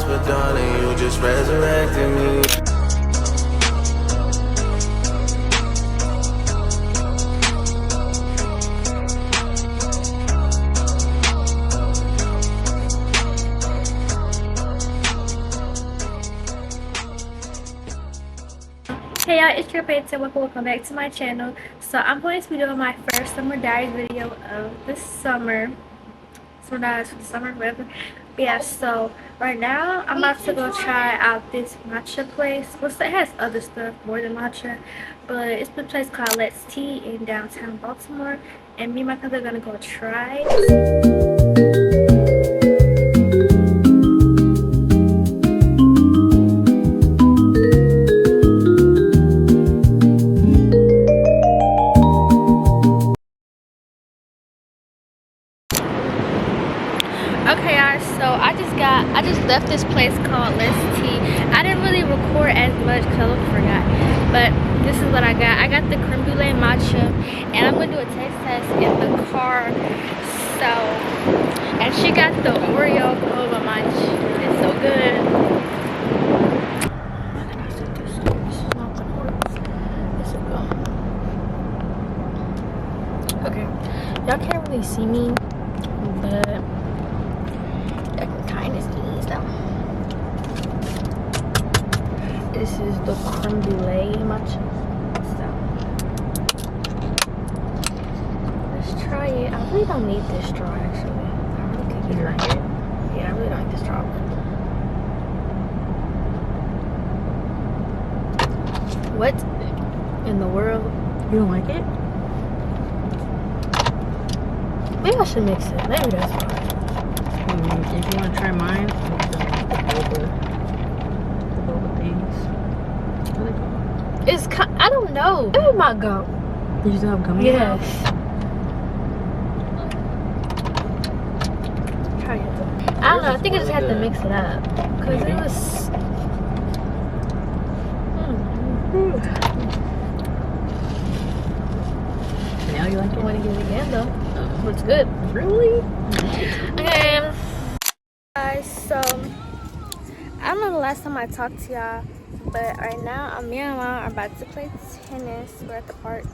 lost, but darling, you just resurrected me. Hey y'all, it's your Pizza. Welcome back to my channel. So I'm going to be doing my first summer diaries video of this summer. Summer, whatever. But yeah, so right now I'm about to go try out this matcha place. Well, it has other stuff more than matcha, but it's the place called Let's Tea in downtown Baltimore, and me and my cousin are gonna go try it. Okay guys, so I just left this place called Let's Tea. I didn't really record as much because I almost forgot, but this is what I got. I got the creme brulee matcha, and I'm gonna do a taste test in the car. So, and she got the Oreo boba matcha. It's so good. Okay, y'all can't really see me, but this is the creme brulee matcha. So let's try it. I really don't need this straw actually. I really could use it. Yeah, I really don't like this straw. What in the world? You don't like it? Maybe I should mix it. Maybe that's fine. If you want to try mine, it's I don't know. Where did my go? You still have gummy? Yes. Try it. I don't know. I think I just had to mix it up because it was. Now you like it? I want to get it again though. Looks good. Really? Okay. Guys, so I don't know the last time I talked to y'all. But right now, me and my mom are about to play tennis. We're at the park.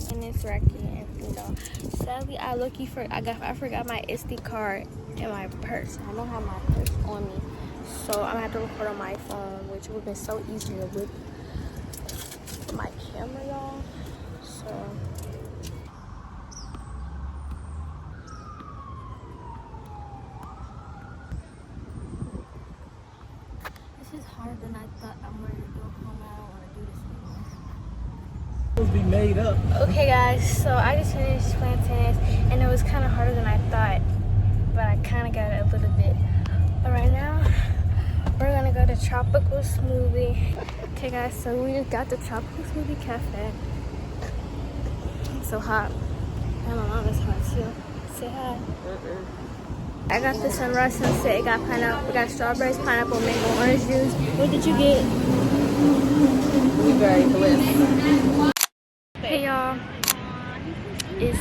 Tennis racket and you know. Sadly, I forgot my SD card in my purse. I don't have my purse on me, so I'm gonna have to record on my phone, which would have been so easier with my camera, y'all. So. Harder than I thought. I'm ready to go home. I don't want to do this anymore. Supposed to be made up. Okay guys, so I just finished playing tennis and it was kind of harder than I thought, but I kind of got it a little bit. But right now we're gonna go to Tropical Smoothie. Okay guys, so we just got the Tropical Smoothie Cafe. It's so hot, and my mom is hot too. Say hi. I got the Sunrise Sunset. It got pineapple. We got strawberries, pineapple, mango, orange juice. What did you get? Blueberry bliss. Hey y'all. It's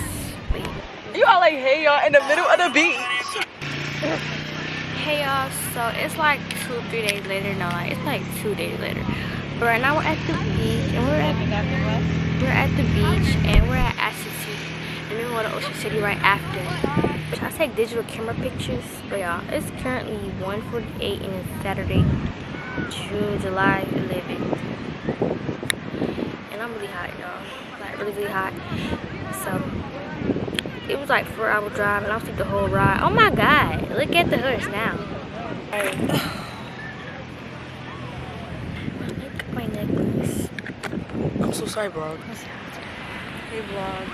wait. You all like hey y'all in the middle of the beach. Hey y'all. So it's like 2-3 days later. No, it's like 2 days later. But right now we're at the beach, and we're at the beach, and we're at Asset and then we're going to Ocean City right after. I take digital camera pictures, but y'all, it's currently 1:48 and it's Saturday, July 11th, and I'm really hot, y'all, like really hot. So it was like 4-hour drive, and I'll take the whole ride. Oh my God, look at the horse now. Hey. Look at my necklace. I'm so sorry, bro. Hey vlog.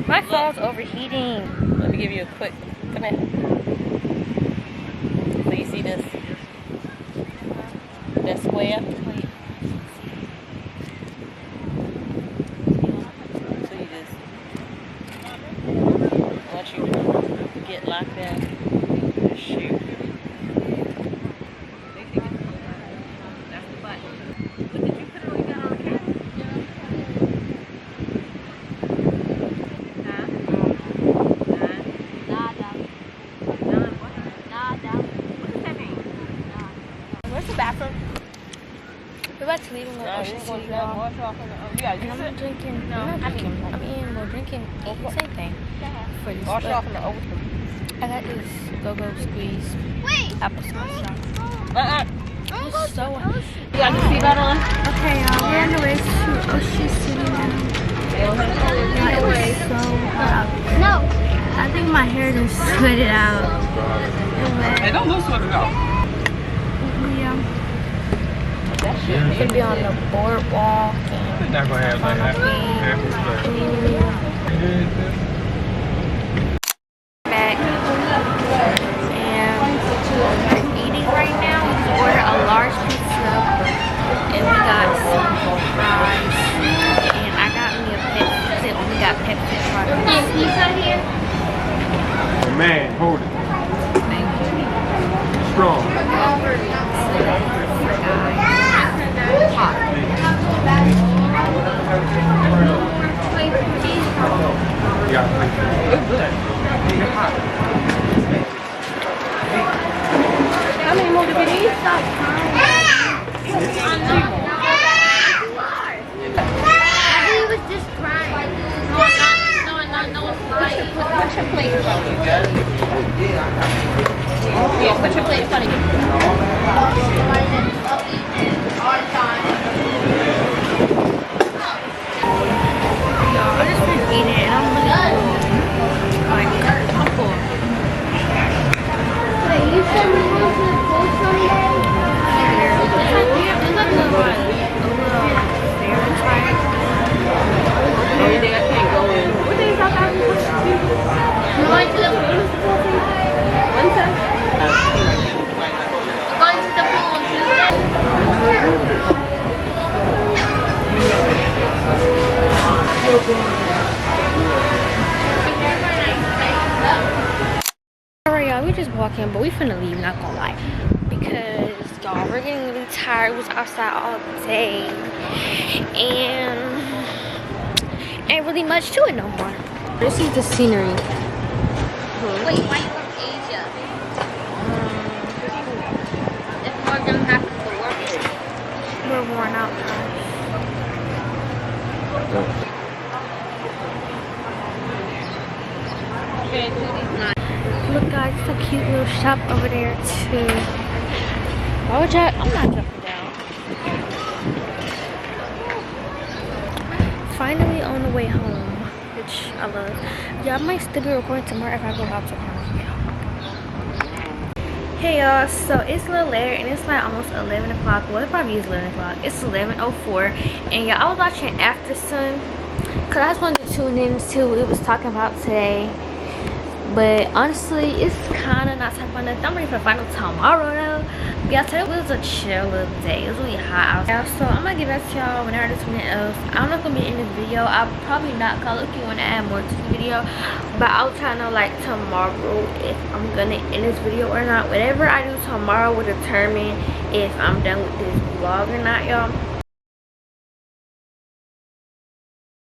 My phone's overheating. Let me give you a quick, come here. So you see this? That square? So you just, once you get locked in, just shoot. That's the button. What did you put We're about to leave and go to Ocean City, y'all. And I'm drinking. No, I'm not drinking. We're drinking. Same thing. For this. I got this go-go squeeze. Applesauce shot. It's so hot. You got the seatbelt on? Okay, y'all. We're on the way to Ocean City now. It was so hot. No. I think my hair just sweated out. Hey, don't look sweated out. Yeah. You can be on the boardwalk. You're not gonna have like that. Back. And we're eating right now. We ordered a large pizza. And we got some fries. And I got me a Pepsi. And we got Pepsi fries. Is pizza here? Man, hold it. Thank you. Strong. Yeah. It's good. It's hot. How many more did you eat? Stop. He was just crying. No, it's crying. What's your plate? Yeah, put your plate in front of you. I just been eating it and I'm really full. Like, I'm full. Wait, you said we go to the pool someday? There's like a little fair inside. Only thing I can't go in. What day is South Africa? We're going to the pool. Wednesday? We're going to the pool on Tuesday. Alright, y'all, we just walking, but we finna leave, not gonna lie. Because, y'all, we're getting really tired. We was outside all day. And ain't really much to it no more. This is the scenery. Wait, why you from Asia? If we're gonna have to work. We're worn out now. Look, guys, it's a cute little shop over there too. Why would y'all? I'm not jumping down. Finally on the way home, which I love. Y'all might still be recording tomorrow if I go out tomorrow. Hey y'all, so it's a little later and it's like almost 11 o'clock. Well, it probably is 11 o'clock. It's 11:04 and y'all, I was watching After Sun because I just wanted to tune in to what it was talking about today. But honestly, it's kind of not talking about nothing. I'm ready for the final tomorrow though. But y'all, today was a chill little day. It was really hot out. So I'm gonna get back to y'all whenever there's something else. I don't know if it's gonna be in this video. I'll probably not, call if you want to add more to the video. But I'll try to know like tomorrow if I'm gonna end this video or not. Whatever I do tomorrow will determine if I'm done with this vlog or not, y'all.